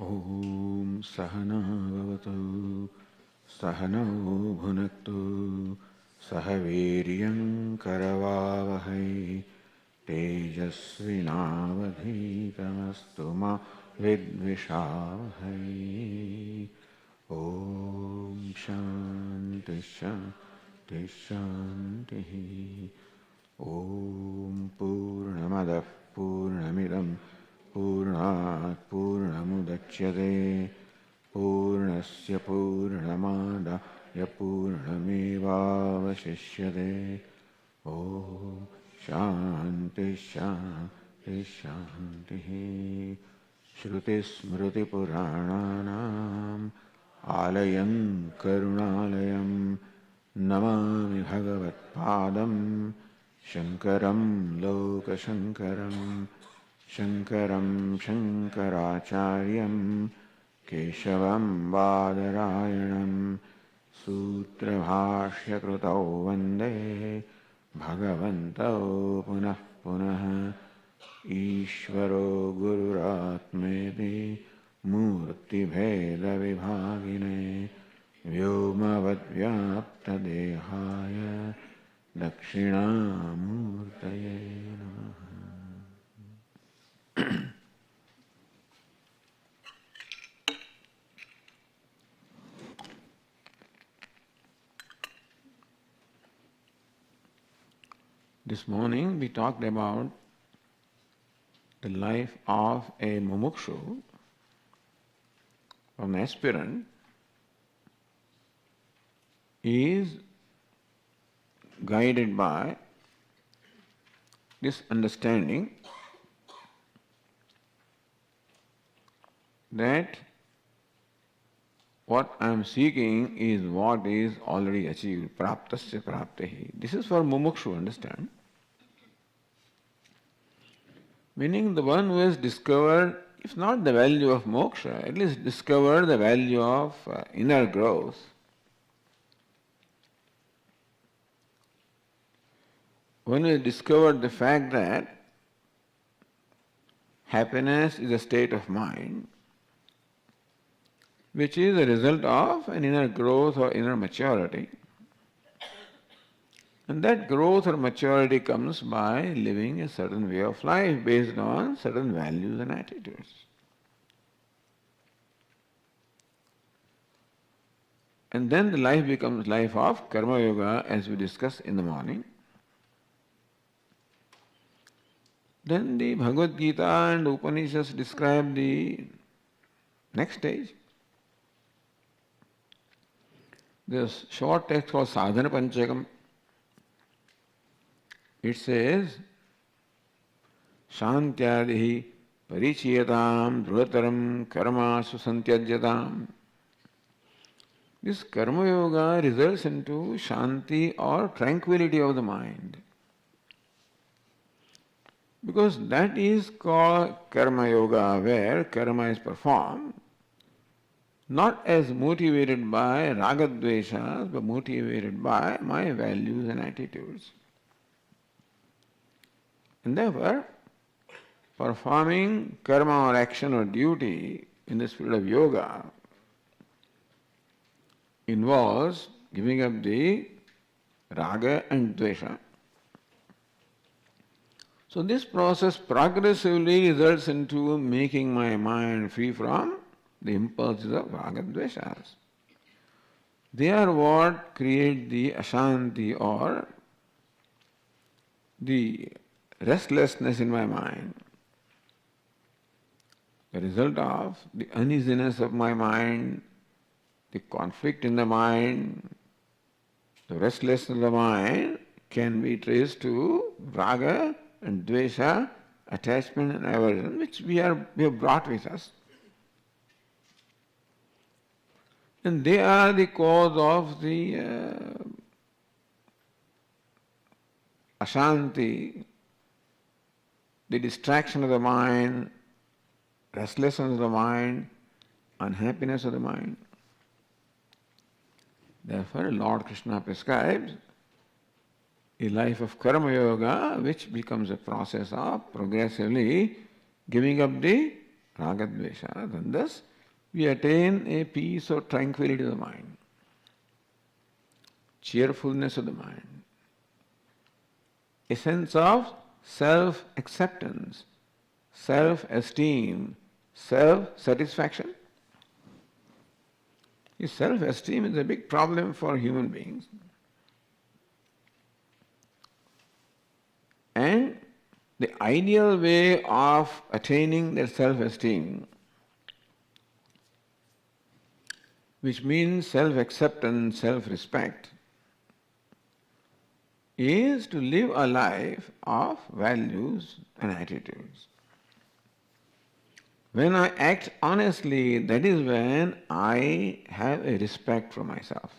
Om Sahana Bhavatu Sahanau Bhunaktu Sahaviryam Karavavahai Tejasvinavadhitamastu ma vidvishavahai. Om Shanti Shanti Shanti. Om Purnamadah Purnamidam Purnat Purnamudachyate Purnasya Purnamadaya Purnamevavashishyate. Om Shanti Shanti Shanti. Shruti Smriti Purananam Alayam Karunalayam Namami Bhagavat Padam Shankaram Lokashankaram Shankaram Shankaracharyam Keshavam Badarayanam Sutra Bhashya Krutau Vande Bhagavantau Punah Punah Ishvaro Gururatmeti Murti Bheda Vibhagine Vyomavad Vyapta Dehaya Dakshinamurtaye Namaha. This morning we talked about the life of a mumukshu, an aspirant, is guided by this understanding that what I am seeking is what is already achieved. Praptasya praptehi. This is for mumukshu, understand? Meaning the one who has discovered, if not the value of moksha, at least discovered the value of inner growth. One who has discovered the fact that happiness is a state of mind, which is a result of an inner growth or inner maturity. And that growth or maturity comes by living a certain way of life based on certain values and attitudes. And then the life becomes life of karma yoga, as we discussed in the morning. Then the Bhagavad Gītā and Upanishads describe the next stage. There's short text called Sadhana Panchakam. It says, Shantyadihi parichiyatam druvataram karmasu santyajyatam. This karma yoga results into shanti or tranquility of the mind. Because that is called karma yoga, where karma is performed not as motivated by ragadveshas, but motivated by my values and attitudes. And therefore, performing karma or action or duty in the spirit of yoga involves giving up the raga and dvesha. So this process progressively results into making my mind free from the impulses of raga dveshas. They are what create the ashanti or the restlessness in my mind. The result of the uneasiness of my mind, the conflict in the mind, the restlessness of the mind can be traced to raga and dvesha, attachment and aversion, which we have brought with us. And they are the cause of the ashanti, the distraction of the mind, restlessness of the mind, unhappiness of the mind. Therefore, Lord Krishna prescribes a life of karma yoga, which becomes a process of progressively giving up the ragadveshas, and thus we attain a peace or tranquility of the mind, cheerfulness of the mind, a sense of self-acceptance, self-esteem, self-satisfaction. Self-esteem is a big problem for human beings. And the ideal way of attaining that self-esteem, which means self-acceptance, self-respect, is to live a life of values and attitudes. When I act honestly, that is when I have a respect for myself.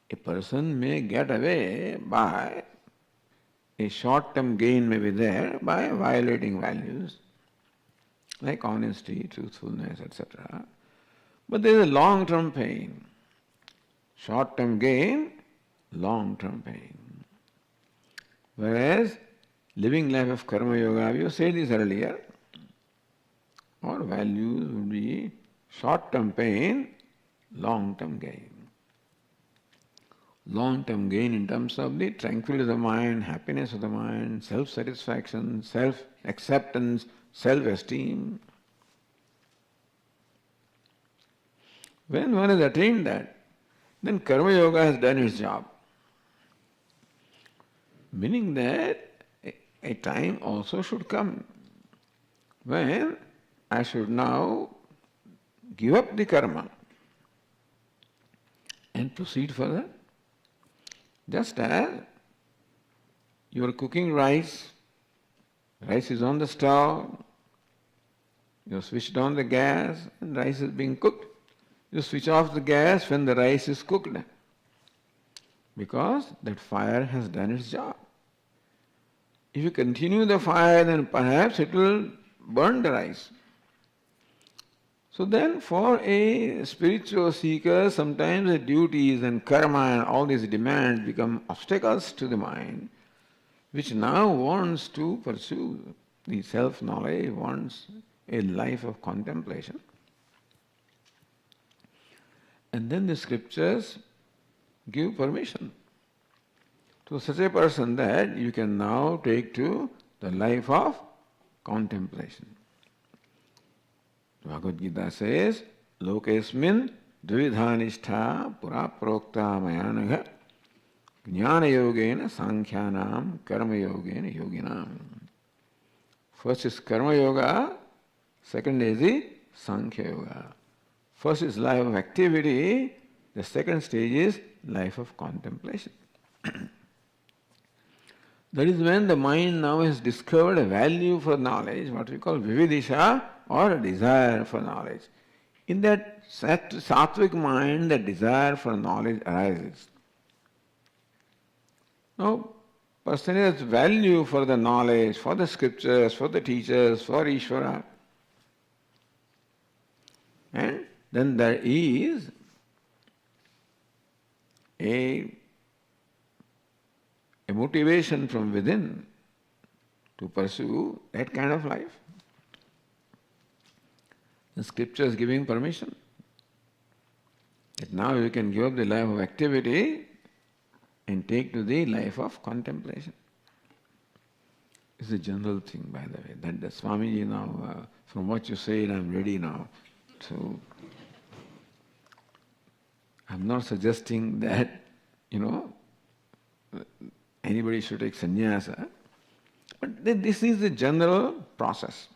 A person may get away by a short-term gain may be there by violating values like honesty, truthfulness, etc. But there is a long-term pain. Short-term gain, long-term pain. Whereas living life of karma yoga, we said this earlier, our values would be short-term pain, long-term gain. Long-term gain in terms of the tranquility of the mind, happiness of the mind, self-satisfaction, self-acceptance, self-esteem. When one has attained that, then karma yoga has done its job. Meaning that a time also should come when I should now give up the karma and proceed further. Just as you are cooking rice, rice is on the stove, you have switched on the gas and rice is being cooked. You switch off the gas when the rice is cooked because that fire has done its job. If you continue the fire, then perhaps it will burn the rice. So then for a spiritual seeker, sometimes the duties and karma and all these demands become obstacles to the mind, which now wants to pursue the self-knowledge, wants a life of contemplation. And then the scriptures give permission to such a person that you can now take to the life of contemplation. Bhagavad Gītā says, Lokesmin dvividhanishta pura prokta mayanagha jnana yogena sankhyanam karma yogena yoginam. First is karma yoga, second is the sankhya yoga. First is life of activity, the second stage is life of contemplation. That is when the mind now has discovered a value for knowledge, what we call vividisha or a desire for knowledge. In that sattvic mind, that desire for knowledge arises. Now, person has value for the knowledge, for the scriptures, for the teachers, for Ishvara. And then there is a motivation from within to pursue that kind of life. The scripture is giving permission that now you can give up the life of activity and take to the life of contemplation. It's a general thing, by the way, that the Swamiji now, from what you said, I'm ready now. So, I'm not suggesting that, anybody should take sannyasa, but this is the general process.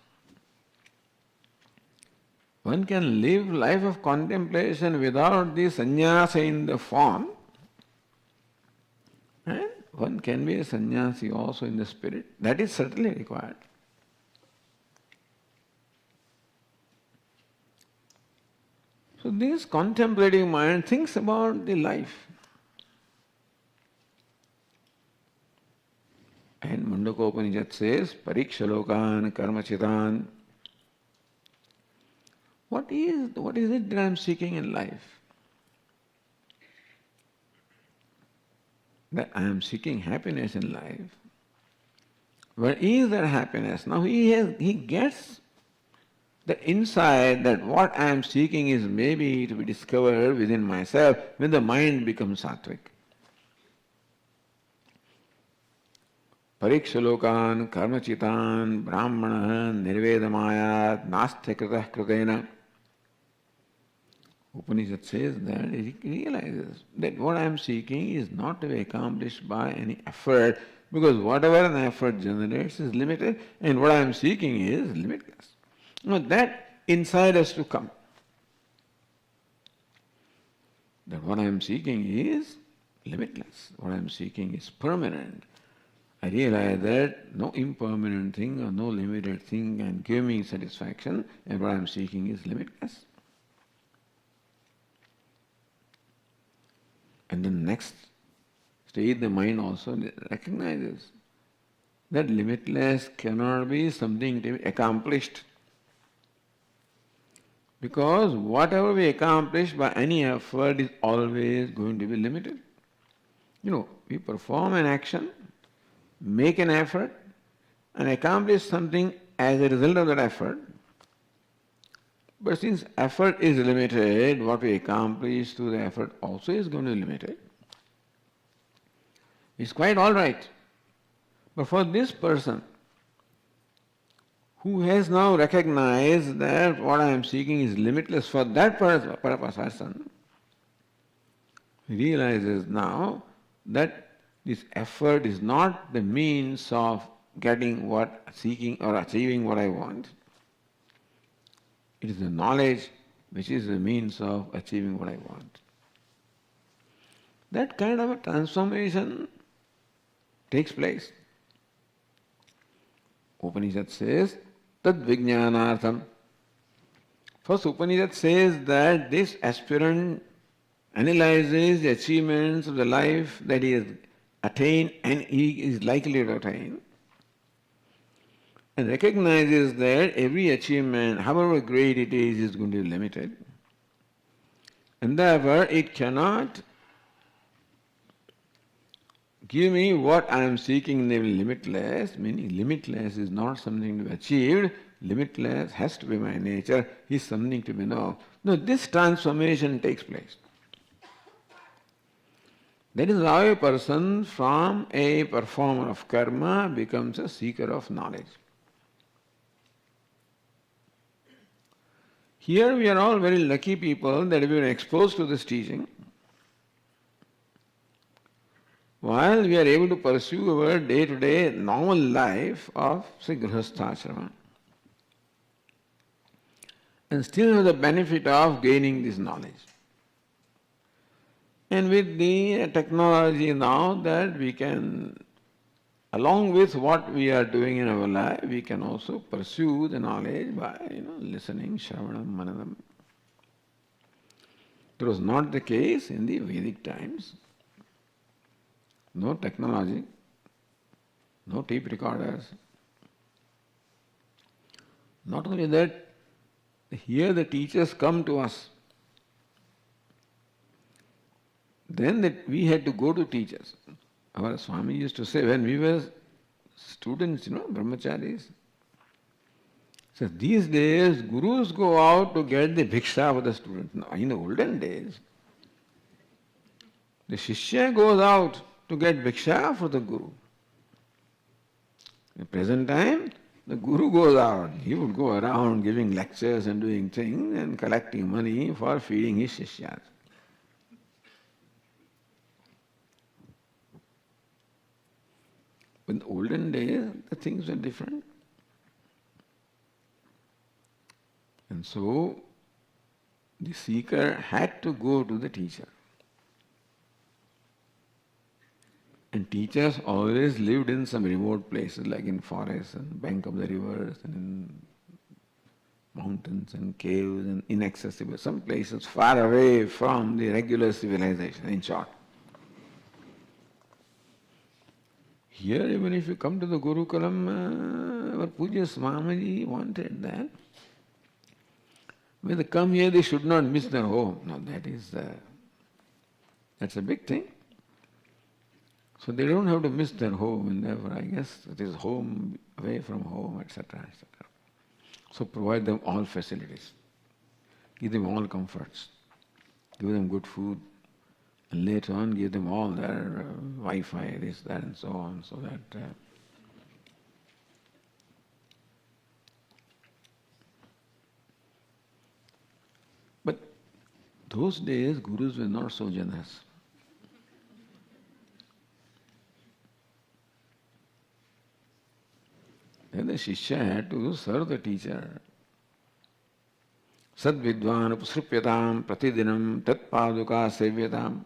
One can live life of contemplation without the sannyasa in the form, and one can be a sannyasi also in the spirit. That is certainly required. So this contemplative mind thinks about the life. And Mundakopanishad says, Parikshalokan karmachitan. What is it that I am seeking in life? That I am seeking happiness in life. Where is that happiness? Now he gets the insight that what I am seeking is maybe to be discovered within myself when the mind becomes sattvic. Parikshalokan karmachitan brahmana nirvedamayat nastya kritah kritena. Upanishad says that he realizes that what I am seeking is not to be accomplished by any effort, because whatever an effort generates is limited, and what I am seeking is limitless. Now that insight has to come. That what I am seeking is limitless. What I am seeking is permanent. I realize that no impermanent thing or no limited thing can give me satisfaction, and what I am seeking is limitless. And then next stage, the mind also recognizes that limitless cannot be something to be accomplished. Because whatever we accomplish by any effort is always going to be limited. We perform an action, make an effort, and accomplish something as a result of that effort. But since effort is limited, what we accomplish through the effort also is going to be limited. It's quite all right. But for this person, who has now recognized that what I am seeking is limitless, for that person, realizes now that this effort is not the means of seeking or achieving what I want. It is the knowledge which is the means of achieving what I want. That kind of a transformation takes place. Upanishad says, Tad Vijnanartham. First, Upanishad says that this aspirant analyzes the achievements of the life that he has attained and he is likely to attain, and recognizes that every achievement, however great it is going to be limited. And therefore, it cannot give me what I am seeking, namely limitless, meaning limitless is not something to be achieved, limitless has to be my nature, is something to be known. No, this transformation takes place. That is how a person from a performer of karma becomes a seeker of knowledge. Here we are all very lucky people that we are exposed to this teaching, while we are able to pursue our day-to-day normal life of, say, grihasthashrama, and still have the benefit of gaining this knowledge. And with the technology now that we can, along with what we are doing in our life, we can also pursue the knowledge by listening, shravanam, mananam. It was not the case in the Vedic times. No technology, no tape recorders. Not only that, here the teachers come to us. Then that we had to go to teachers. Our Swami used to say when we were students, brahmacharis, so these days gurus go out to get the bhiksha for the students. Now, in the olden days, the shishya goes out to get bhiksha for the guru. In the present time, the guru goes out. He would go around giving lectures and doing things and collecting money for feeding his shishyas. In the olden days, the things were different. And so, the seeker had to go to the teacher. And teachers always lived in some remote places, like in forests and bank of the rivers and in mountains and caves and inaccessible, some places far away from the regular civilization, in short. Here, even if you come to the Gurukulam, our Puja Swamiji wanted that. When they come here, they should not miss their home. Now that's a big thing. So they don't have to miss their home, and therefore I guess it is home, away from home, etc., etc. So provide them all facilities. Give them all comforts. Give them good food. And later on give them all their Wi-Fi, this, that and so on, so that but those days gurus were not so generous. Then the Shishya had to serve the teacher. Sad vidvan upasrupyatam pratidinam tat paduka sevyatam.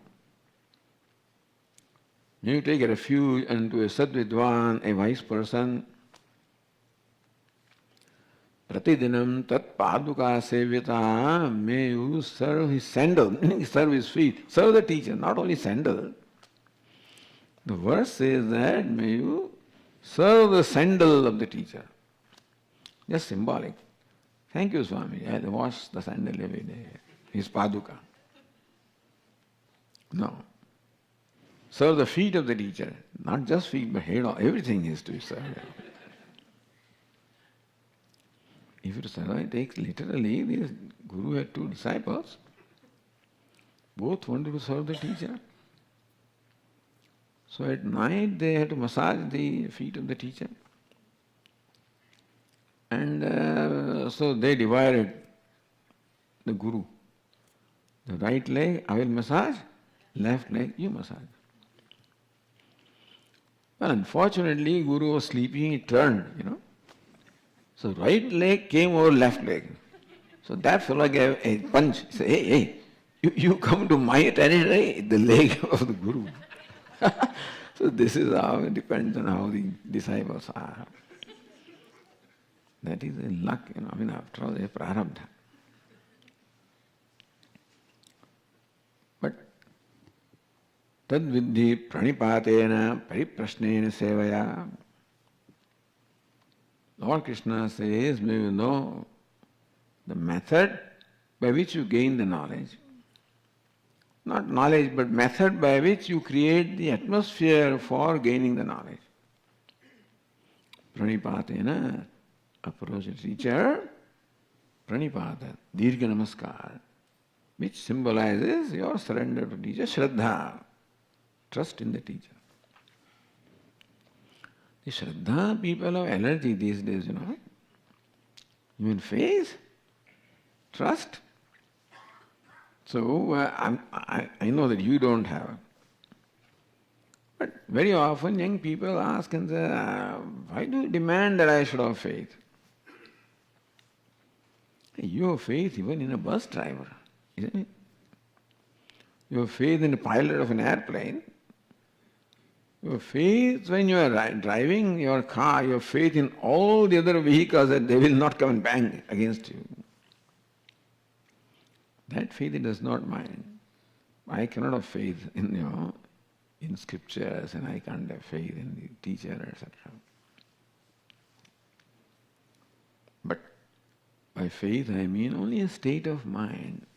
When you take a refuge into a sad vidvan, a wise person, pratidinam tat paduka sevyatam, may you serve his sandal, serve his feet, serve the teacher, not only sandal. The verse says that may you serve the sandal of the teacher. Just symbolic. Thank you, Swami. I wash the sandal every day. His paduka. No. Serve the feet of the teacher. Not just feet, but head, everything is to be served. If you serve, it takes literally, this Guru had two disciples. Both wanted to serve the teacher. So at night they had to massage the feet of the teacher. And so they divided the Guru. The right leg, I will massage, left leg, you massage. Well, unfortunately, Guru was sleeping, he turned, So right leg came over left leg. So that fellow gave a punch. He said, hey, you come to my territory, the leg of the Guru. So this is how it depends on how the disciples are. That is a luck, after all, a prarabdha. But tad vidhi pranipatena pariprasnena sevaya. Lord Krishna says, may you know the method by which you gain the knowledge. Not knowledge, but method by which you create the atmosphere for gaining the knowledge. Pranipatena, approach a teacher, pranipata, dirgha namaskar, which symbolizes your surrender to teacher, shraddha, trust in the teacher. The shraddha people have allergy these days, You mean faith? Trust? So I know that you don't have. But very often young people ask and say, why do you demand that I should have faith? You have faith even in a bus driver, isn't it? You have faith in the pilot of an airplane. You have faith when you are driving your car. You have faith in all the other vehicles that they will not come and bang against you. That faith it does not mind. I cannot have faith in in scriptures, and I can't have faith in the teacher, etc. But by faith I mean only a state of mind,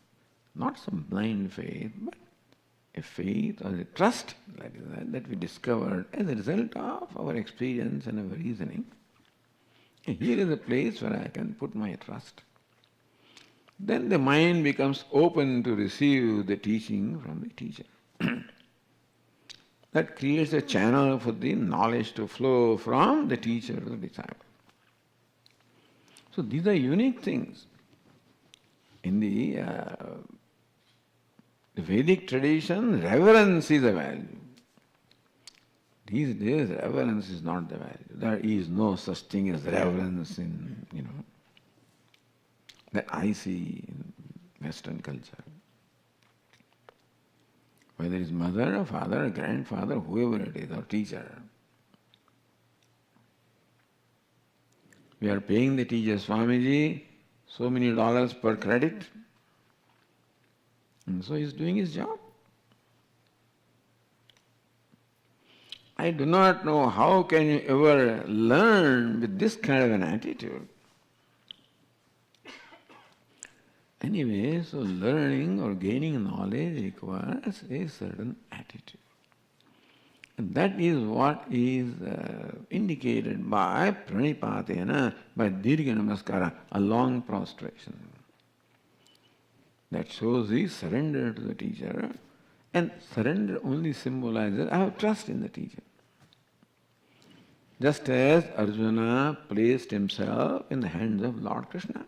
not some blind faith, but a faith or a trust that we discovered as a result of our experience and our reasoning. And here is a place where I can put my trust. Then the mind becomes open to receive the teaching from the teacher. That creates a channel for the knowledge to flow from the teacher to the disciple. So these are unique things. In the Vedic tradition, reverence is a value. These days, reverence is not the value. There is no such thing as reverence in, that I see in Western culture. Whether it's mother or father or grandfather, whoever it is, or teacher. We are paying the teacher, Swamiji, so many dollars per credit. And so he's doing his job. I do not know how can you ever learn with this kind of an attitude. Anyway, so learning or gaining knowledge requires a certain attitude. And that is what is indicated by pranipatena, by dirgha namaskara, a long prostration. That shows the surrender to the teacher, and surrender only symbolizes I have trust in the teacher. Just as Arjuna placed himself in the hands of Lord Krishna.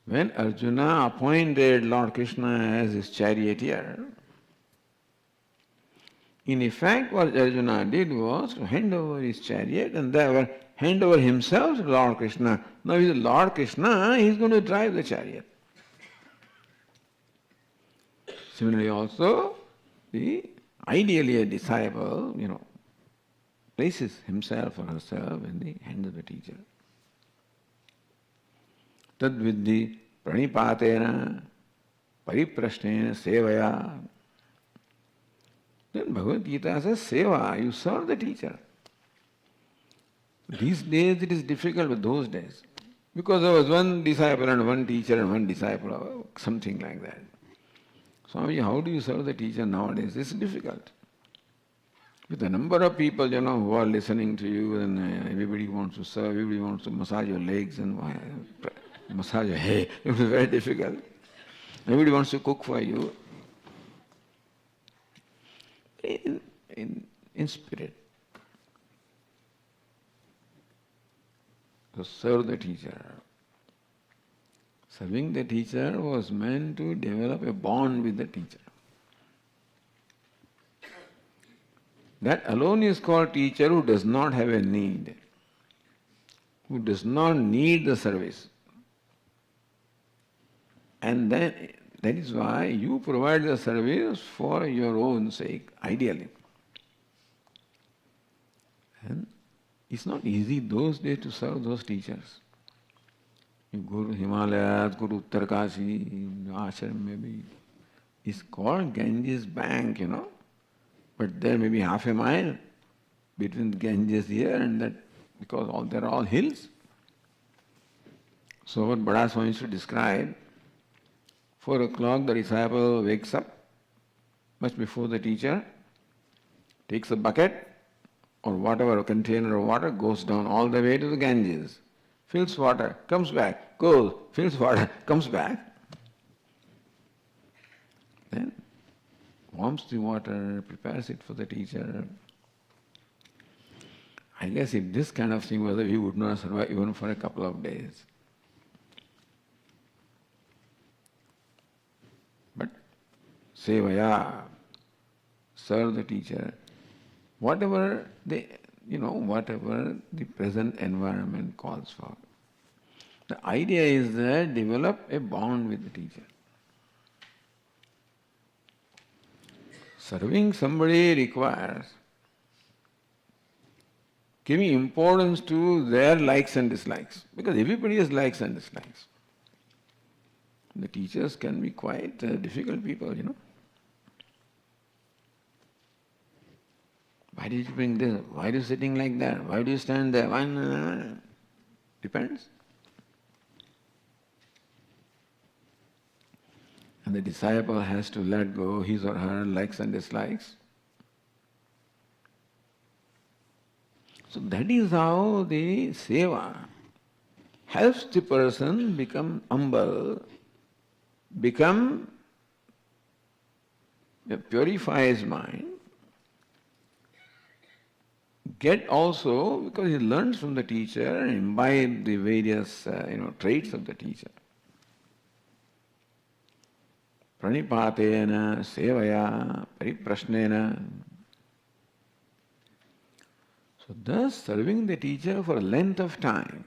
When Arjuna appointed Lord Krishna as his charioteer, in effect what Arjuna did was to hand over his chariot and therefore hand over himself to Lord Krishna. Now he's Lord Krishna, he's going to drive the chariot. Similarly also, ideally a disciple, places himself or herself in the hands of the teacher. Tad viddhi pranipatena pariprashnena sevaya. Then Bhagavad Gītā says seva, you serve the teacher. These days it is difficult with those days. Because there was one disciple and one teacher and one disciple, or something like that. Swami, how do you serve the teacher nowadays? It's difficult. With the number of people, who are listening to you, and everybody wants to serve, everybody wants to massage your legs and massage your hair. It was very difficult. Everybody wants to cook for you. In spirit. To serve the teacher. Serving the teacher was meant to develop a bond with the teacher. That alone is called teacher who does not have a need, who does not need the service. And then that is why you provide the service for your own sake, ideally. And it's not easy those days to serve those teachers. You go to Himalayas, go to Uttarkashi, ashram maybe. It's called Ganges Bank, But there may be half a mile between Ganges here and that, because they're all hills. So what Bada Swami used to describe, 4 o'clock the disciple wakes up, much before the teacher, takes a bucket or whatever, a container of water, goes down all the way to the Ganges, fills water, comes back, goes, fills water, comes back. Then warms the water, prepares it for the teacher. I guess if this kind of thing was there, he would not survive even for a couple of days. But sevaya, serve the teacher. Whatever the present environment calls for. The idea is that develop a bond with the teacher. Serving somebody requires giving importance to their likes and dislikes, because everybody has likes and dislikes. The teachers can be quite difficult people, Why did you bring this? Why are you sitting like that? Why do you stand there? Why? Depends. And the disciple has to let go his or her likes and dislikes. So that is how the seva helps the person become humble, purify his mind, get also, because he learns from the teacher and imbibe the various traits of the teacher. Pranipatena, sevaya, pariprashnena. So thus serving the teacher for a length of time.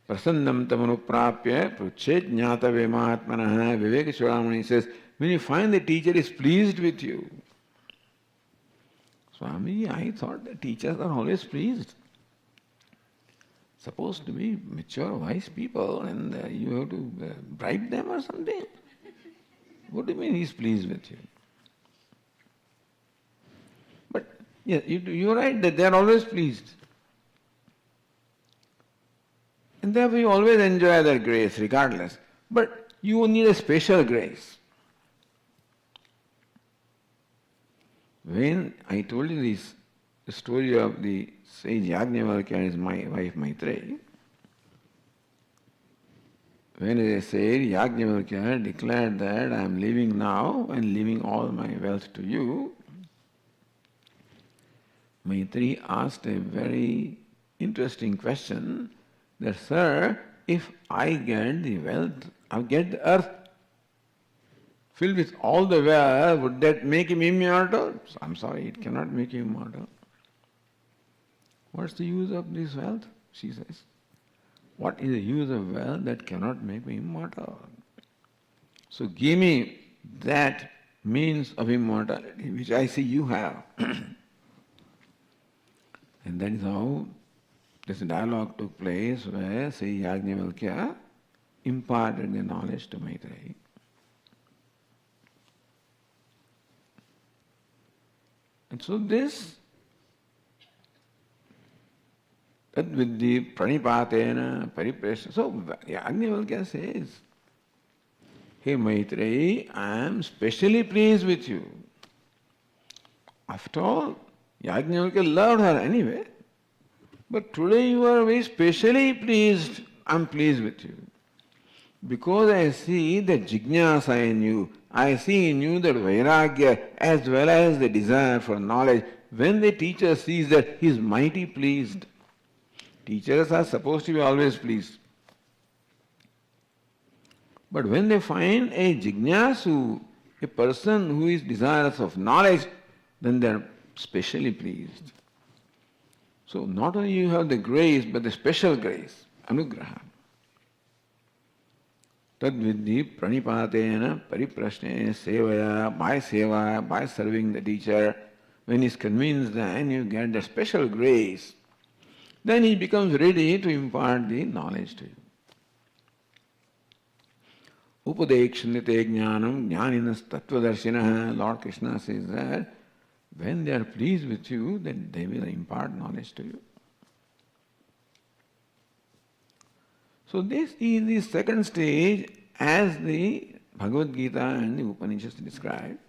Prasannam tamanuprapya pruchet jnata vemahatmanaha. Viveka Chudamani says, when you find the teacher is pleased with you. Swami, I thought the teachers are always pleased. Supposed to be mature, wise people, and you have to bribe them or something. What do you mean he's pleased with you? But yes, you're right that they're always pleased. And therefore you always enjoy their grace regardless. But you need a special grace. When I told you this, the story of the sage Yajnavalkya and his wife Maitreyi, when they said Yajnavalkya declared that I am leaving now and leaving all my wealth to you, Maitreyi asked a very interesting question that, sir, if I get the wealth, I get the earth filled with all the wealth, would that make him immortal? So, I'm sorry, it cannot make him immortal. What's the use of this wealth? She says. What is the use of wealth that cannot make me immortal? So give me that means of immortality which I see you have. And that is how this dialogue took place where Sri Yajnavalkya imparted the knowledge to Maitreyi. And so this Tadvidhi pranipatena paripreshna. So Yajnavalkya says, hey Maitreyi, I am specially pleased with you. After all, Yajnavalkya loved her anyway. But today you are very specially pleased. I am pleased with you. Because I see the jignasa in you. I see in you that vairagya as well as the desire for knowledge. When the teacher sees that, he is mighty pleased. Teachers are supposed to be always pleased. But when they find a jignasu, a person who is desirous of knowledge, then they are specially pleased. So not only you have the grace, but the special grace, anugraha. Tadvidhi pranipatena pariprashne sevaya, by seva, by serving the teacher, when he is convinced, then you get the special grace. Then he becomes ready to impart the knowledge to you. Upadekshanyate jnanam jnaninas tattvadarshinaha. Lord Krishna says that when they are pleased with you, then they will impart knowledge to you. So this is the second stage as the Bhagavad Gītā and the Upanishads describe.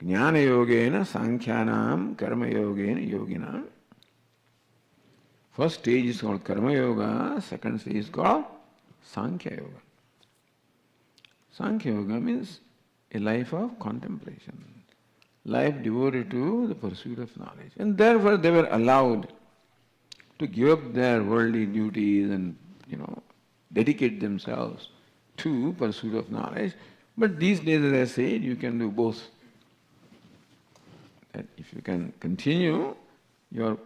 Jnana yogena sankhyanam karma yogena yoginam. First stage is called karma yoga, second stage is called sankhya yoga. Sankhya yoga means a life of contemplation, life devoted to the pursuit of knowledge. And therefore they were allowed to give up their worldly duties and, dedicate themselves to pursuit of knowledge. But these days, as I said, you can do both. That if you can continue your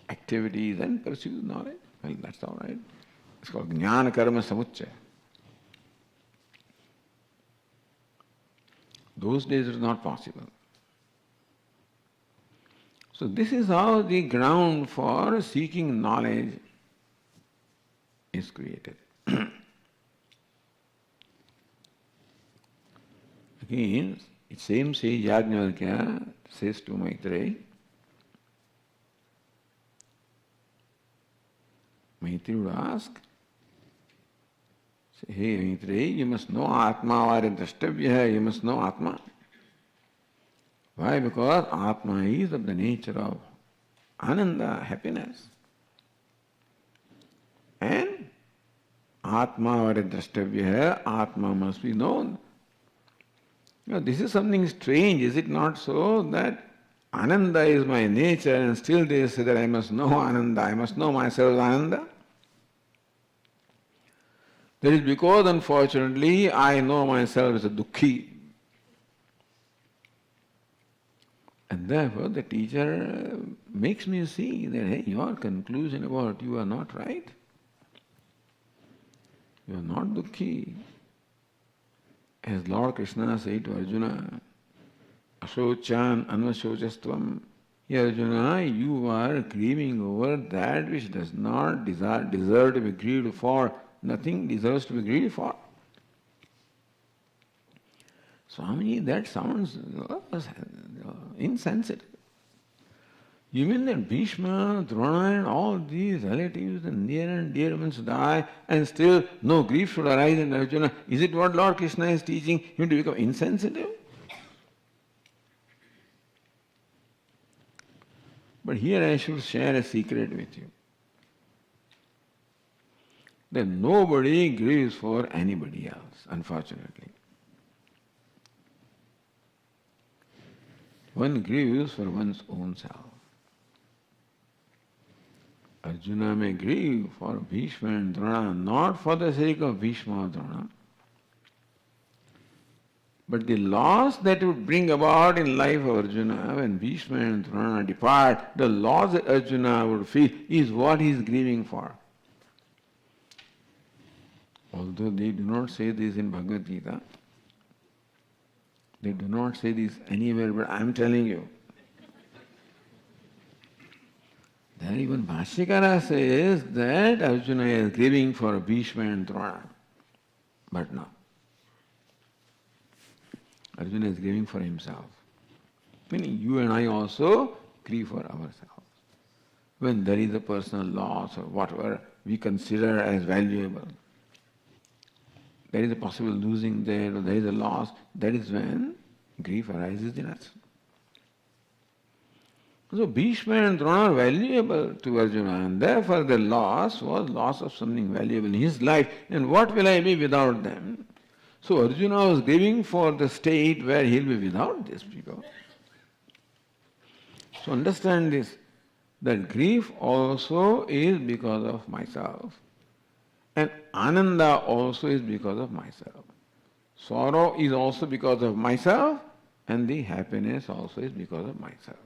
activities and pursue knowledge, well, that's all right. It's called jnana karma samuccaya. Those days it was not possible. So this is how the ground for seeking knowledge is created. Again, it same sage Yajnavalkya says to Maitreyi, Maitreyi would ask, say, hey Maitreyi, you must know Atma vare drashtavya, you must know Atma. Why? Because Atma is of the nature of ananda, happiness. And Atma vare drashtavya, Atma must be known. This is something strange, is it not so? That Ananda is my nature and still they say that I must know Ananda, I must know myself Ananda. That is because unfortunately I know myself as a dukkhi. And therefore the teacher makes me see that, hey, your conclusion about you are not right. You are not dukkhi. As Lord Krishna said to Arjuna, Ashochan anvashocastvam. Hey Arjuna, you are grieving over that which does not deserve to be grieved for. Nothing deserves to be grieved for. Swamiji, that sounds insensitive. You mean that Bhishma, Drona and all these relatives and near and dear ones die and still no grief should arise in Arjuna? Is it what Lord Krishna is teaching him to become insensitive? But here I should share a secret with you. That nobody grieves for anybody else, unfortunately. One grieves for one's own self. Arjuna may grieve for Bhishma and Drona, not for the sake of Bhishma or Drona, but the loss that would bring about in life of Arjuna when Bhishma and Drona depart, the loss that Arjuna would feel is what he is grieving for. Although they do not say this in Bhagavad Gītā, they do not say this anywhere, but I am telling you. There even Bhashyakara says that Arjuna is grieving for Bhishma and Drona. But no. Arjuna is grieving for himself. Meaning you and I also grieve for ourselves. When there is a personal loss or whatever we consider as valuable, there is a possible losing there or there is a loss, that is when grief arises in us. So Bhishma and Drona are valuable to Arjuna, and therefore the loss was loss of something valuable in his life. And what will I be without them? So Arjuna was grieving for the state where he'll be without these people. So understand this, that grief also is because of myself. And Ananda also is because of myself. Sorrow is also because of myself, and the happiness also is because of myself.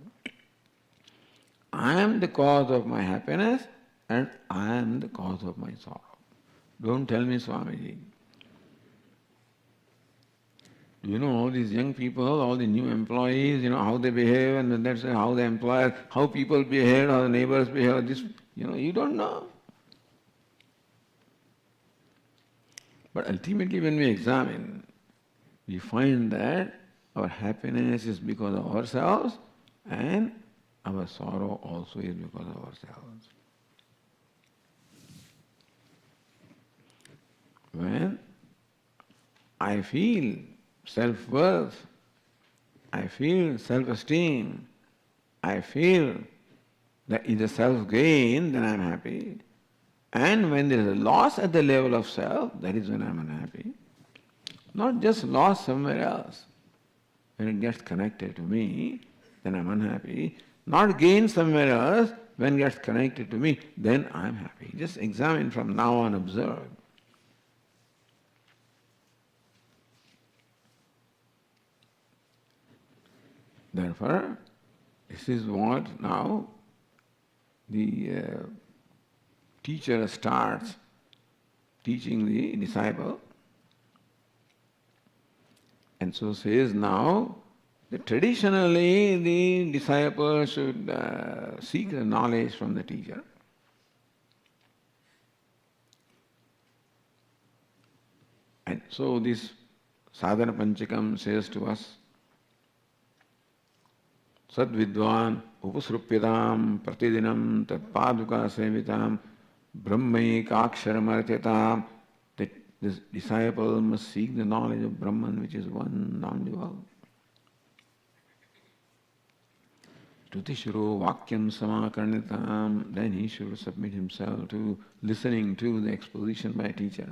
I am the cause of my happiness and I am the cause of my sorrow. Don't tell me, Swamiji. You know, all these young people, all the new employees, how they behave, and that's how the employers, how people behave, how the neighbors behave, this, you don't know. But ultimately when we examine, we find that our happiness is because of ourselves and our sorrow also is because of ourselves. When I feel self-worth, I feel self-esteem, I feel that is a self-gain, then I am happy. And when there is a loss at the level of self, that is when I am unhappy. Not just loss somewhere else. When it gets connected to me, then I am unhappy. Not gain somewhere else, when it gets connected to me, then I am happy. Just examine from now on, observe. Therefore, this is what now the teacher starts teaching the disciple. And so says now that traditionally the disciple should seek the knowledge from the teacher. And so this Sadhana Panchakam says to us, Sad Vidwan Upasrupyatam Pratidinam Tat Paduka Sevitam Brahmaik Aksharamartyatam. That this disciple must seek the knowledge of Brahman, which is one, non-dual. Tutishuro Vakyam Samakarnitam. Then he should submit himself to listening to the exposition by a teacher.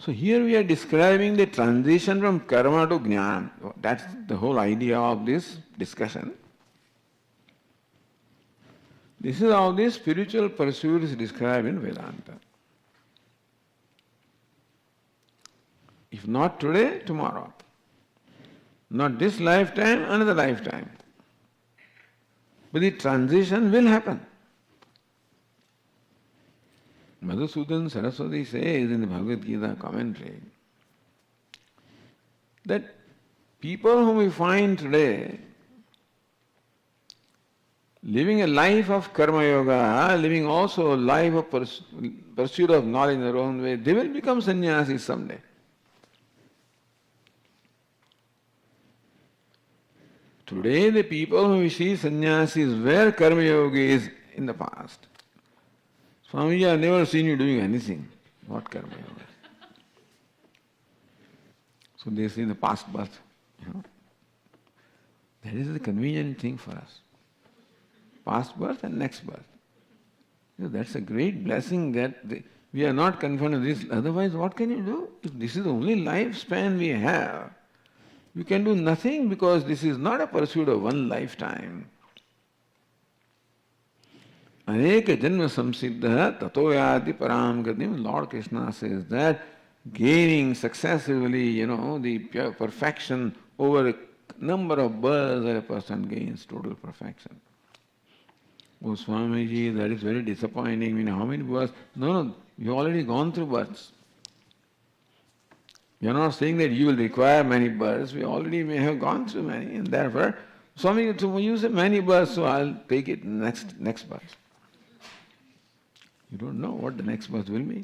So here we are describing the transition from karma to jnana. That's the whole idea of this discussion. This is how the spiritual pursuit is described in Vedanta. If not today, tomorrow. Not this lifetime, another lifetime. But the transition will happen. Madhusudan Saraswati says in the Bhagavad Gītā commentary that people whom we find today living a life of karma yoga, living also a life of pursuit of knowledge in their own way, they will become sannyasis someday. Today the people whom we see sannyasis were karma yogis in the past. Swamiji, I have never seen you doing anything. What karma yoga? So they say the past birth. That is the convenient thing for us. Past birth and next birth. That's a great blessing that we are not confined to this. Otherwise, what can you do? If this is the only lifespan we have, you can do nothing because this is not a pursuit of one lifetime. Aneka janma samsiddha tato yati param gatim. Lord Krishna says that gaining successively, the pure perfection over a number of births that a person gains total perfection. Oh Swamiji, that is very disappointing. How many births? No, you've already gone through births. You're not saying that you will require many births. We already may have gone through many, and therefore, Swami, you say many births, so I'll take it next birth. You don't know what the next birth will be.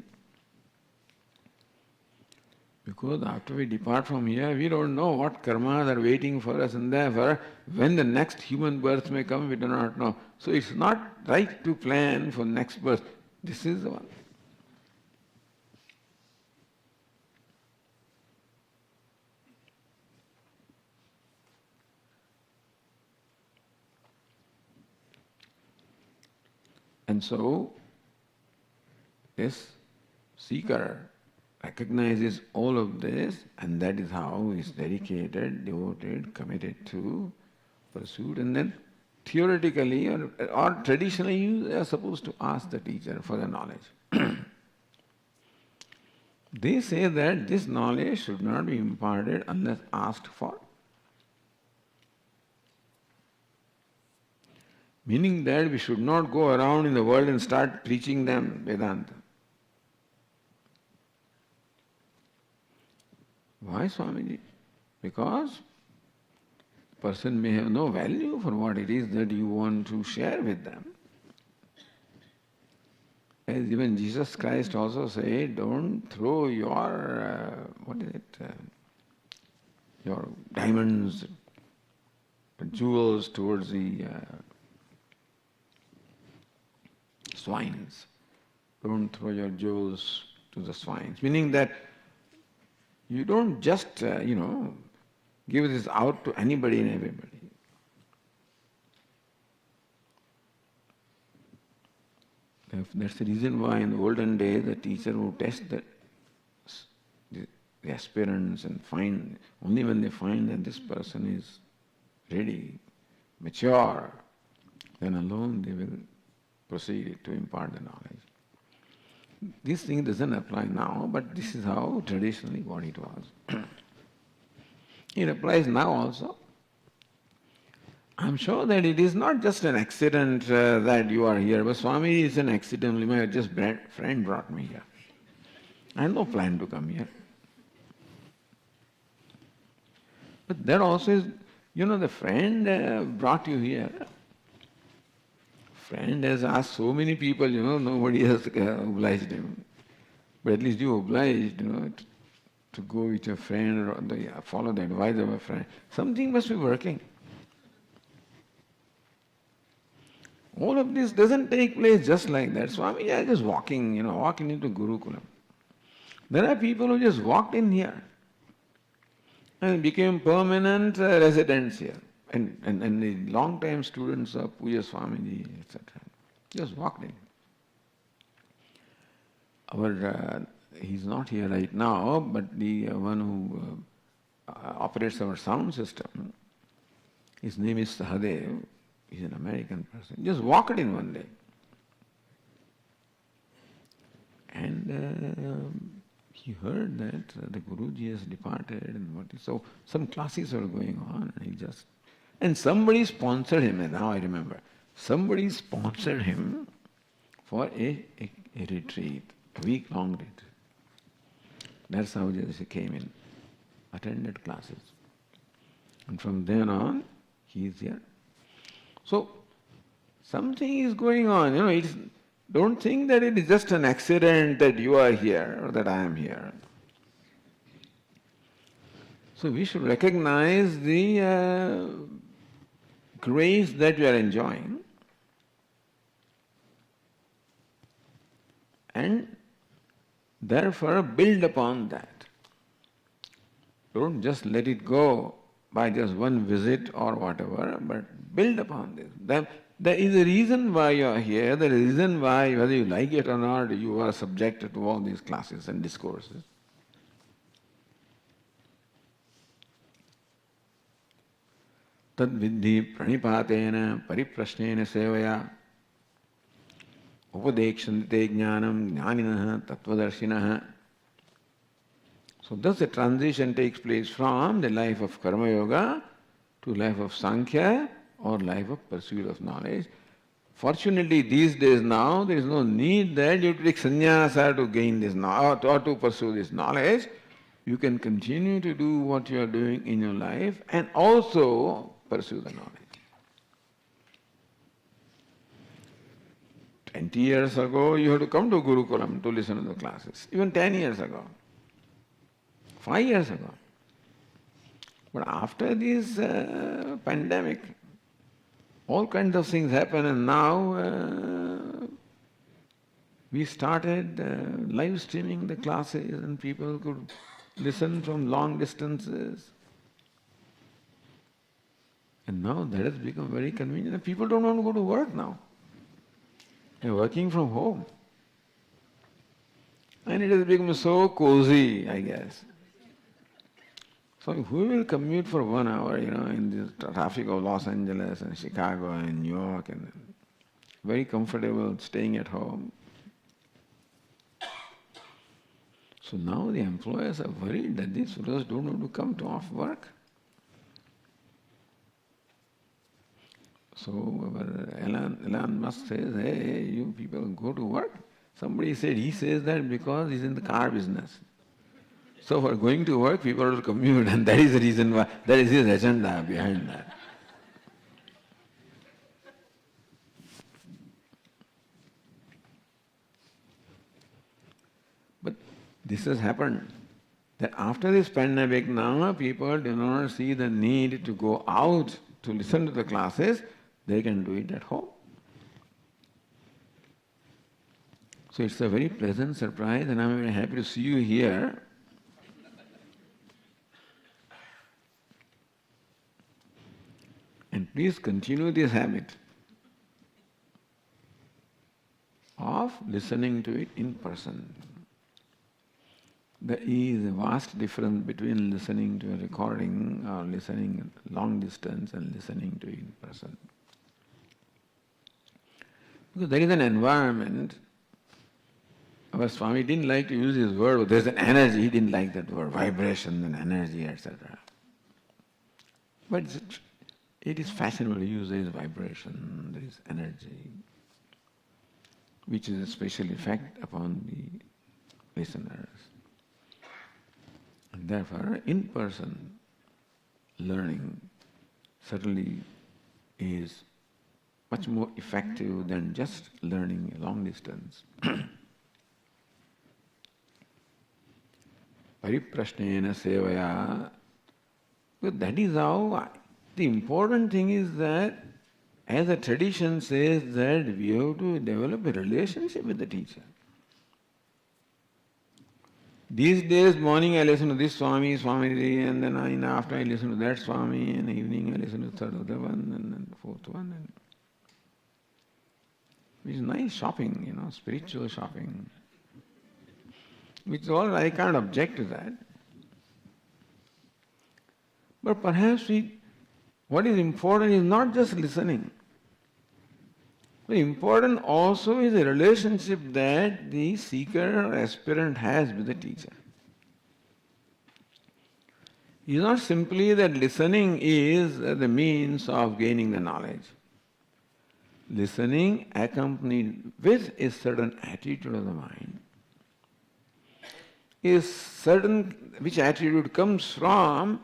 Because after we depart from here, we don't know what karmas are waiting for us, and therefore, when the next human birth may come, we do not know. So it's not right to plan for next birth. This is the one. And so, this seeker recognizes all of this, and that is how he is dedicated, devoted, committed to pursuit. And then theoretically or traditionally you are supposed to ask the teacher for the knowledge. They say that this knowledge should not be imparted unless asked for. Meaning that we should not go around in the world and start preaching them Vedanta. Why, Swamiji? Because a person may have no value for what it is that you want to share with them. As even Jesus Christ also said, don't throw your, your diamonds, jewels towards the swines. Don't throw your jewels to the swines. Meaning that you don't just, give this out to anybody and everybody. That's the reason why in the olden days the teacher would test the aspirants and find, only when they find that this person is ready, mature, then alone they will proceed to impart the knowledge. This thing doesn't apply now, but this is how traditionally what it was. It applies now also. I'm sure that it is not just an accident that you are here, but Swami is an accident. My just friend brought me here. I had no plan to come here. But that also is, the friend brought you here. Friend has asked so many people, nobody has obliged him. But at least you obliged, to go with your friend or follow the advice of a friend. Something must be working. All of this doesn't take place just like that. Swami is just walking into Gurukulam. There are people who just walked in here and became permanent residents here. And the long-time students of Puja Swamiji, etc. Just walked in. He's not here right now, but the one who operates our sound system, his name is Sahadev. He's an American person. Just walked in one day. And he heard that the Guruji has departed and so some classes were going on and somebody sponsored him, and now I remember. Somebody sponsored him for a retreat, a week-long retreat. That's how he came in, attended classes. And from then on, he is here. So, something is going on. Don't think that it is just an accident that you are here or that I am here. So we should recognize the grace that we are enjoying and therefore build upon that. Don't just let it go by just one visit or whatever, but build upon this. There is a reason why you are here, there is a reason why, whether you like it or not, you are subjected to all these classes and discourses. Tad vidhi pranipatena pariprashnena sevaya upadekshante jnanam jnaninaha tattvadarshinaha. So thus the transition takes place from the life of karma yoga to life of sankhya or life of pursuit of knowledge. Fortunately, these days now, there is no need that you take sannyasa to gain this knowledge or to pursue this knowledge. You can continue to do what you are doing in your life and also pursue the knowledge. 20 years ago, you had to come to Gurukulam to listen to the classes. Even 10 years ago. 5 years ago. But after this pandemic, all kinds of things happen, and now we started live streaming the classes and people could listen from long distances. And now that has become very convenient. People don't want to go to work now. They're working from home. And it has become so cozy, I guess. So who will commute for 1 hour, in the traffic of Los Angeles and Chicago and New York, and very comfortable staying at home. So now the employers are worried that these fellows don't want to come to off work. So Elon Musk says, hey, you people go to work. Somebody said he says that because he's in the car business. So for going to work, people will commute, and that is the reason why, that is his agenda behind that. But this has happened, that after this pandemic now, people do not see the need to go out to listen to the classes, they can do it at home. So it's a very pleasant surprise, and I'm very happy to see you here. And please continue this habit of listening to it in person. There is a vast difference between listening to a recording or listening long distance and listening to it in person. Because there is an environment. Our Swami didn't like to use his word, but there's an energy, he didn't like that word, vibration and energy, etc. But it is fashionable to use, there is vibration, there is energy, which is a special effect upon the listeners. And therefore, in-person learning certainly is much more effective than just learning a long distance. Pariprashnena sevaya. But that is how, the important thing is that, as the tradition says, that we have to develop a relationship with the teacher. These days, morning I listen to this Swami, Swamiji, and then in the afternoon I listen to that Swami, and in the evening I listen to the third other one, and then the fourth one. And which is nice shopping, spiritual shopping. Which is all, I can't object to that. But perhaps what is important is not just listening. But important also is the relationship that the seeker or aspirant has with the teacher. It is not simply that listening is the means of gaining the knowledge. Listening accompanied with a certain attitude of the mind is certain, which attitude comes from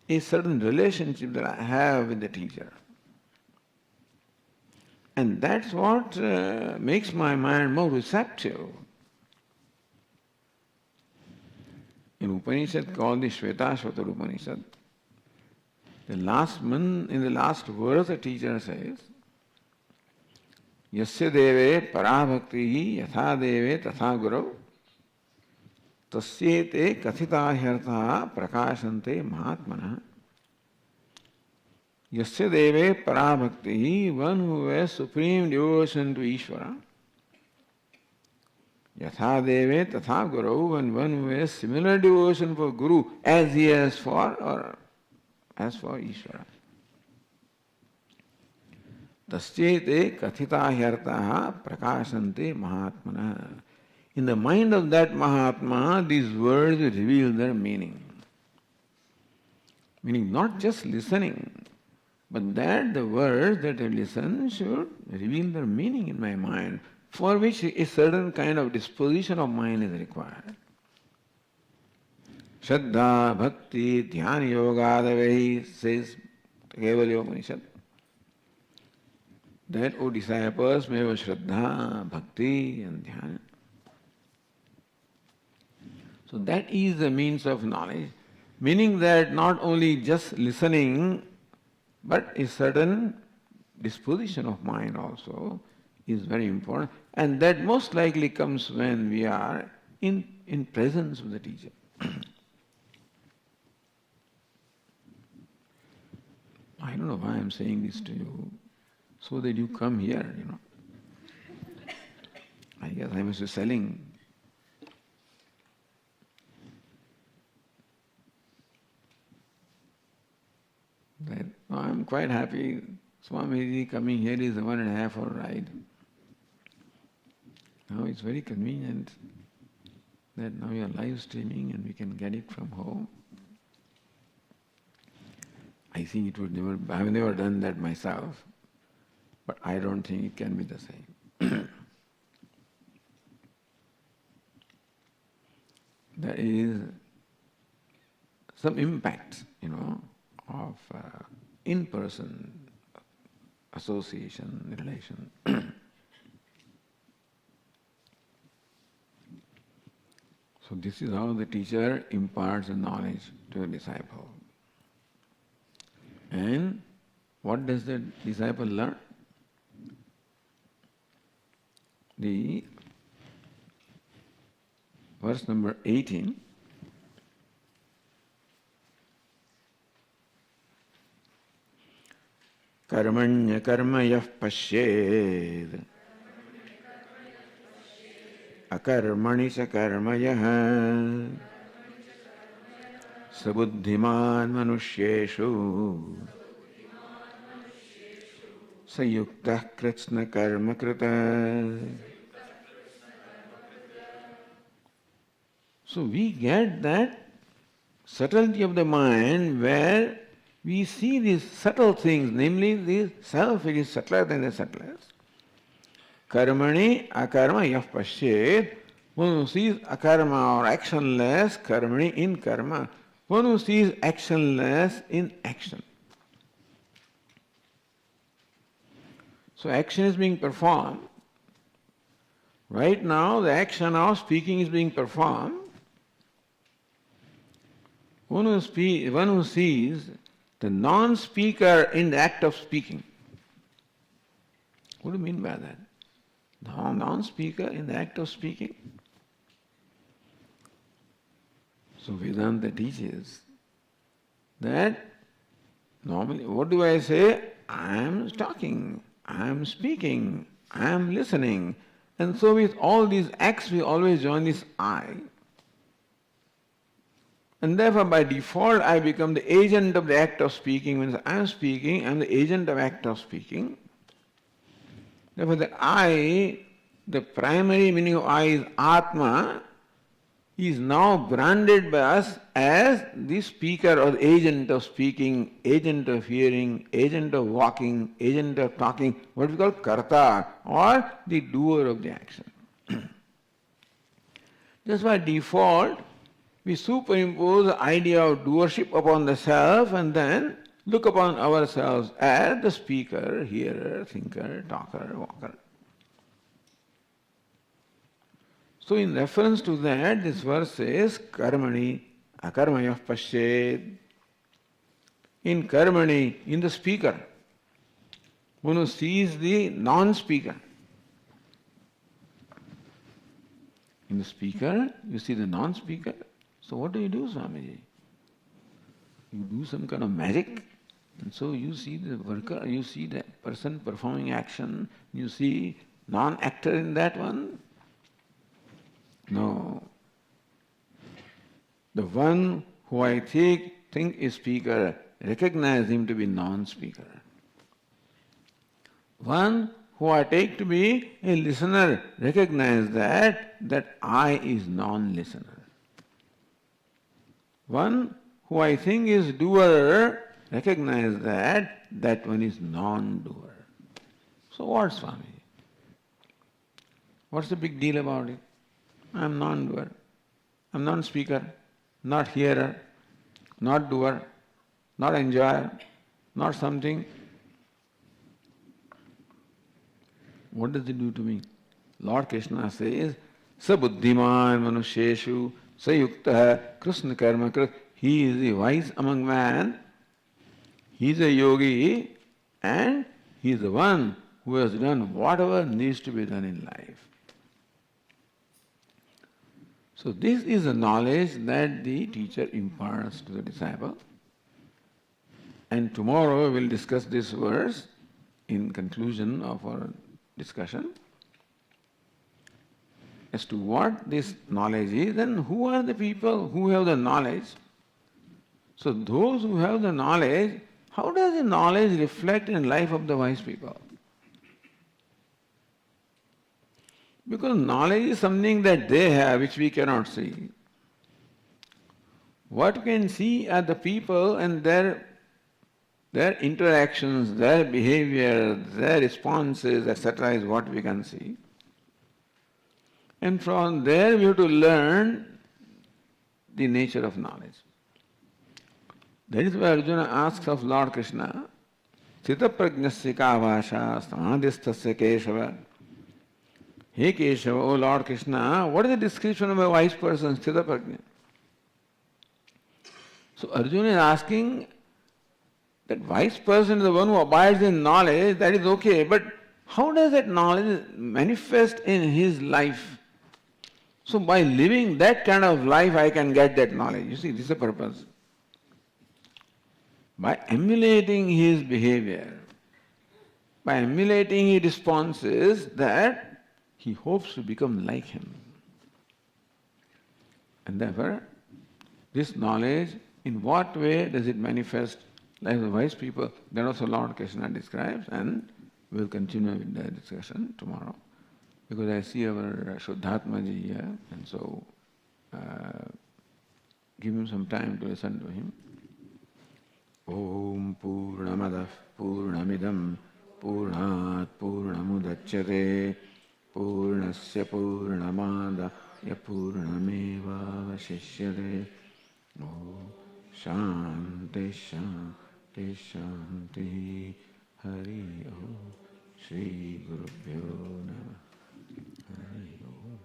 a certain relationship that I have with the teacher. And that's what makes my mind more receptive. In Upanishad called the Shvetashvatar Upanishad, in the last verse the teacher says, Yasya deve parabhakti yatha deve tatha gurau tasyete kathita hyartha prakashante mahatmana. Yasya deve parabhakti, one who has supreme devotion to Ishvara. Yatha deve tatha guru, and one who has similar devotion for Guru as he has for Ishvara. Tasyete kathita hyartaha prakashante mahatmana. In the mind of that Mahatma, these words reveal their meaning. Meaning not just listening, but that the words that I listen should reveal their meaning in my mind, for which a certain kind of disposition of mind is required. Shraddha, Bhakti, Dhyana Yogadavahi, says Kevalya Upanishad, that, O disciples, may have Shraddha, Bhakti and Dhyana. So that is the means of knowledge, meaning that not only just listening, but a certain disposition of mind also is very important, and that most likely comes when we are in presence of the teacher. I don't know why I am saying this to you, so that you come here, I guess I must be selling. That I'm quite happy. Swamiji coming here is a 1.5 hour ride. Now it's very convenient that now we are live streaming and we can get it from home. I think it would never, I have never done that myself, but I don't think it can be the same. There is some impact, of in-person association, relation. So this is how the teacher imparts the knowledge to a disciple. And what does the disciple learn? The verse number 18. Karmaṇya karmayah pasyed akarmani ca karmayah sabuddhiman manushyeshu sayuktah kritsna karma krita. So we get that subtlety of the mind where we see these subtle things, namely the self which is subtler than the subtlest. Karmani akarma yah pasyed, one who sees akarma or actionless, karmani in karma, one who sees actionless in action. So action is being performed. Right now the action of speaking is being performed. One who sees the non-speaker in the act of speaking. What do you mean by that? The non-speaker in the act of speaking? So Vedanta teaches that normally, what do I say? I am talking, I am speaking, I am listening. And so with all these acts we always join this I. And therefore by default I become the agent of the act of speaking. When I am speaking, I am the agent of act of speaking. Therefore the I, the primary meaning of I is Atma, is now branded by us as the speaker or the agent of speaking, agent of hearing, agent of walking, agent of talking, what we call karta, or the doer of the action. Just by default, we superimpose the idea of doership upon the self and then look upon ourselves as the speaker, hearer, thinker, talker, walker. So in reference to that, this verse says, Karmani akarmayah pasyed. In karmani, in the speaker, one who sees the non-speaker. In the speaker, you see the non-speaker. So what do you do, Swamiji? You do some kind of magic? And so you see the worker, you see the person performing action, you see non-actor in that one? No. The one who I think is speaker, recognize him to be non-speaker. One who I take to be a listener, recognize that I is non-listener. One who I think is doer, recognize that one is non-doer. So what, Swami? What's the big deal about it? I'm non-doer. I'm non-speaker, not hearer, not doer, not enjoyer, not something. What does it do to me? Lord Krishna says, Sa buddhiman manusheshu sa yukta Krishna karma krit. He is the wise among man, he is a yogi, and he is the one who has done whatever needs to be done in life. So this is the knowledge that the teacher imparts to the disciple. And tomorrow we will discuss this verse in conclusion of our discussion as to what this knowledge is and who are the people who have the knowledge. So those who have the knowledge, how does the knowledge reflect in the life of the wise people? Because knowledge is something that they have which we cannot see. What we can see are the people and their interactions, their behavior, their responses, etc. is what we can see. And from there we have to learn the nature of knowledge. That is why Arjuna asks of Lord Krishna, Sthita prajnasya ka vasha samadhistasya Keshava. Hey Keshava, O Lord Krishna, what is the description of a wise person, Sthita prajna? So Arjuna is asking, that wise person is the one who abides in knowledge, that is okay, but how does that knowledge manifest in his life? So by living that kind of life, I can get that knowledge. You see, this is the purpose. By emulating his behavior, by emulating his responses, that he hopes to become like him. And therefore, this knowledge, in what way does it manifest like the wise people? That also Lord Krishna describes, and we'll continue with the discussion tomorrow. Because I see our Shuddhatmaji here, and so give him some time to listen to him. Om Purnamadah Purnamidam Purnat Purnamudachyate Purnasya Purnamada Purnameva Vashishyate. Om Shanti Shanti Shanti Hari Om Shri Gurubhyo Namah Hari Om.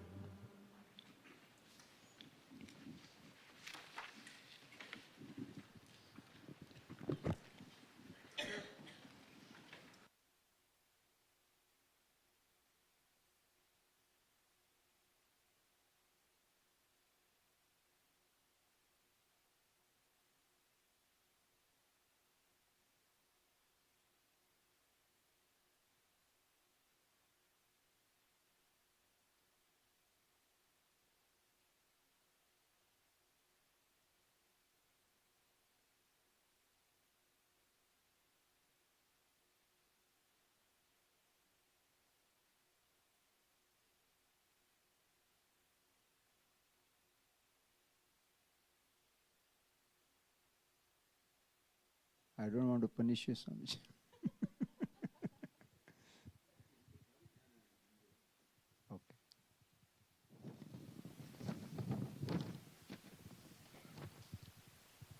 I don't want to punish you, Swamiji.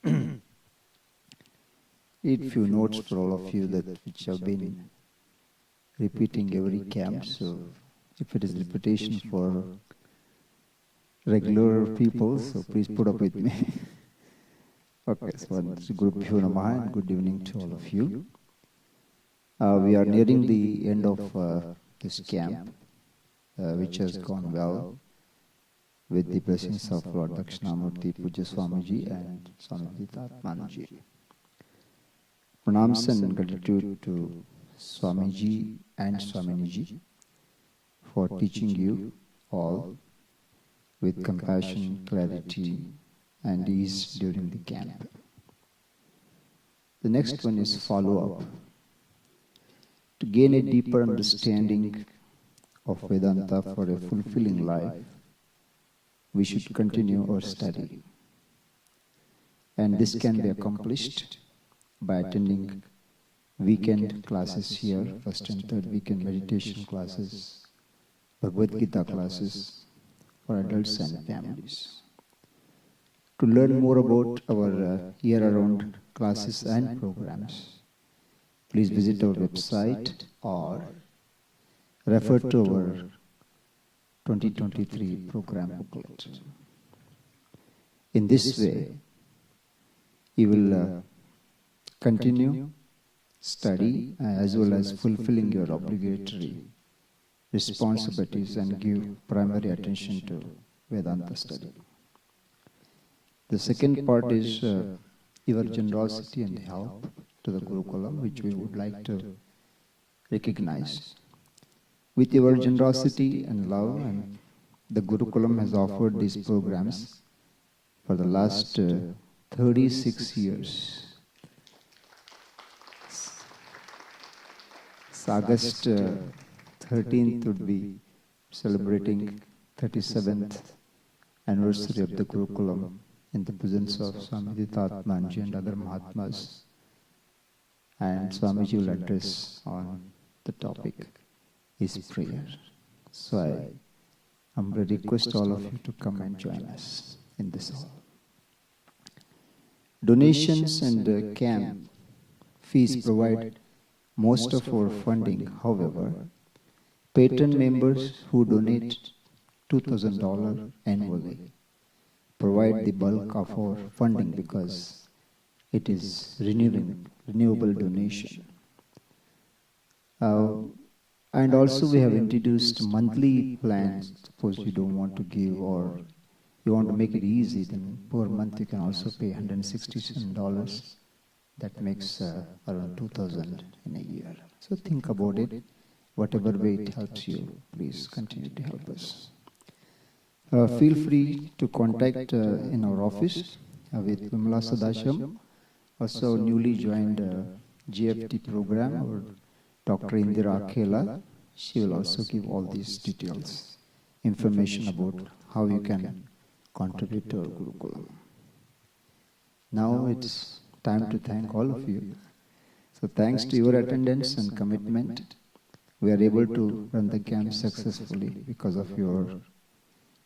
Okay. Eat few notes for all of you that which have been repeating every camp. So if it is repetition for regular people, so please put up with me. Okay, so Gurubhyo Namaha and good evening to all of you. We are nearing the end of this camp, which has gone well with the blessings of Lord Dakshinamurti, Puja Swamiji and Swami Viditatmananda. Pranams and gratitude to Swamiji and Swaminiji for teaching you all with compassion, clarity and ease during the camp. The next one is follow-up. To gain a deeper understanding of Vedanta for a fulfilling life, we should continue our study. And this can be accomplished by attending weekend classes here, first and third weekend meditation classes, Bhagavad Gītā classes for adults and families. To learn more about our year-round classes and programs, please visit our website or refer to our 2023 program booklet. In this way, you will continue study as well as fulfilling your obligatory responsibilities and give primary attention to Vedanta study. The second part is your generosity and help to the Gurukulam, which we would like to recognize. With your generosity and love, and the Gurukulam has offered these programs for the last 36 years. August 13th would be celebrating 37th anniversary of the Gurukulam in the presence of Swami Viditatmananda and other Mahatmas. And Swamiji will address on the topic is prayer. So I humbly request all of you to come and join us in this hall. Donations and camp fees provide most of our funding. However, patron members who donate $2,000 annually provide the bulk of our funding because it is renewable donation. And also we have introduced monthly plans. Suppose you don't want to give or you want to make it easy, then per month you can also pay $167. That makes around 2,000 in a year. So think about it. Whatever way it helps you, please continue to help us. Feel free to contact in our office with Vimala Sadasham, also newly joined GFT program, or Dr. Indira Akhela. She will also give all these details, information about how you can contribute to our Gurukulam. Now it's time to thank all of you. So thanks to your attendance and commitment, we are able to run the camp successfully because of your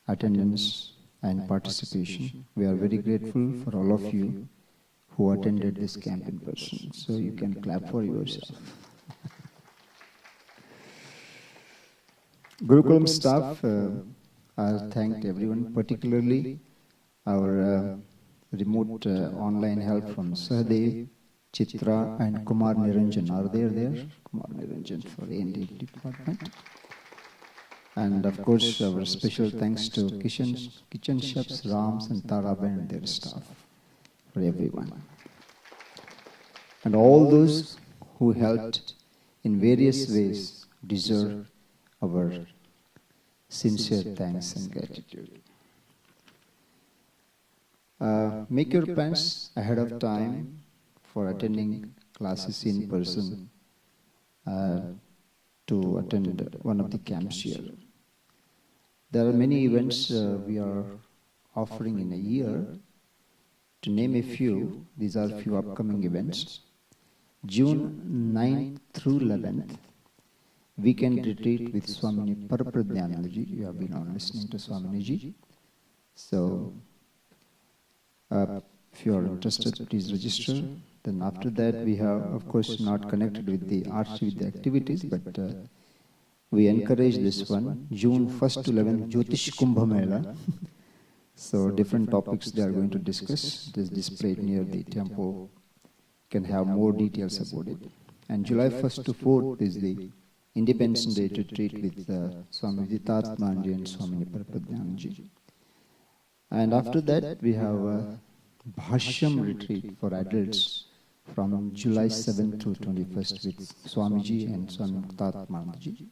attendance and participation. We are very grateful for all of you who attended this camp in person. So you can clap for yourself. Gurukulam staff are thanked everyone, particularly our remote online help from Sahadev, Chitra and Kumar Niranjan. Are they there? Kumar Niranjan for A&D department. And of course, our special thanks to kitchen chefs, Rams and Taraben and their staff, for everyone. And all those who helped in various ways deserve our sincere thanks and gratitude. Make your plans ahead of time for attending classes in person to attend one of the camps here. There are many events we are offering in a year. To name a few, these are few upcoming events. June 9th through 11th, weekend retreat with Swami Parapradhyanandaji. You have been on listening to Swamiji. So, if you are interested, please register. Then after that, we have, of course, not connected with the arts with the activities, but we encourage this one, June 1st to 11th, Jyotish Kumbha Mela. So different topics they are going to discuss. It is displayed near the temple. You can have more details about it. And July 1st to 4th is the Independence Day retreat with Swami Viditatmananda and Swami Parapradhyanandaji. And after that, we have a Bhashyam retreat for adults from July 7th to 21st with Swamiji and Swami Viditatmananda.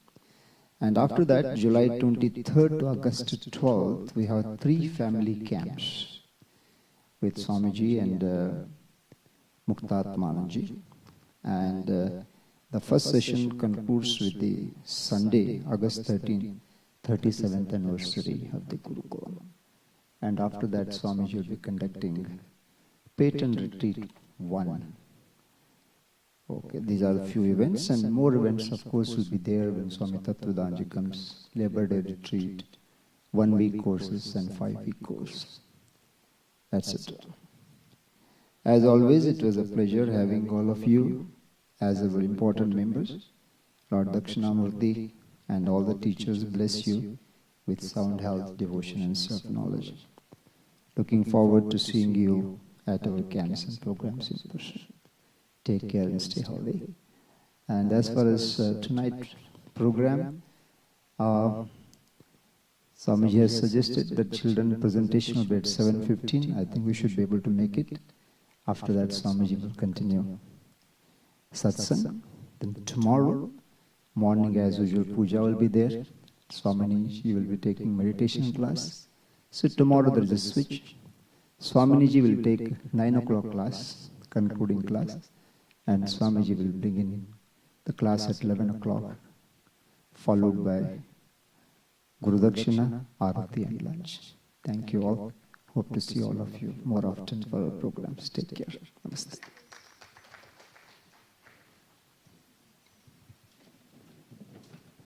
And after that, July 23rd to August 12th, we have 3 family camps with Swamiji and Viditatmananda. And the first session concludes with the Sunday, August 13th, 37th anniversary of the Gurukul. And after that, Swamiji will be conducting Patent Retreat 1. Okay, these are the few events, and more events, of course, will be there when Swami Tattvadanji comes. Labor Day Retreat, 1-week courses and 5-week course. That's it. As always, it was a pleasure having all of you as our important members. Lord Dakshinamurti and all the teachers bless you with sound health, devotion and self-knowledge. Looking forward to seeing you at our camps and programs in person. Take care and stay healthy. And as far as tonight's program, Swamiji has suggested that children presentation will be at 7:15. I think we should be able to make it. After that, Swamiji will continue satsang. Then tomorrow morning, as usual, puja will be there. Swamiji will be taking meditation class. So tomorrow there is a switch. Swamiji will take 9 o'clock class, concluding class, and Swamiji will begin the class at 11 o'clock, followed by Guru Dakshina, Arati and lunch. Thank you all. Hope to see all of you more often for our programs. Take care. Namaste.